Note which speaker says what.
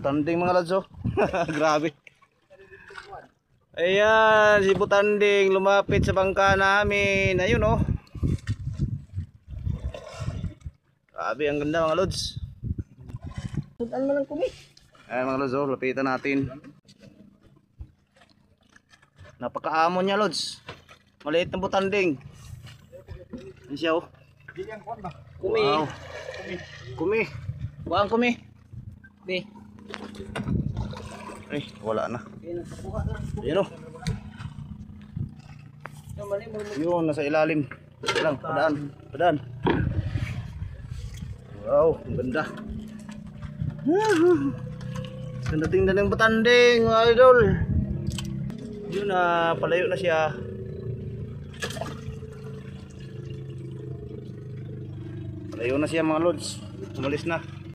Speaker 1: Butanding mga lods oh. Grabe. Ayan, si Butanding lumapit sa bangka namin. Ayun oh. Grabe, ang ganda mga lods.
Speaker 2: Sudan mo lang kumi.
Speaker 1: Ayan mga lods oh, lapitan natin. Napakaamon niya lods. Maliit na Butanding. Yan siya oh.
Speaker 2: Kumi.
Speaker 1: Wow. Kumi.
Speaker 2: Buang kumi. Di.
Speaker 1: Ay, wala na. Yun oh. Yun, nasa ilalim. Lang, padaan. Padaan. Wow, ang ganda. Ganda tingnan ng Butanding, mga idol. Yun na, palayo na siya. Palayo na siya mga lods. Umalis na.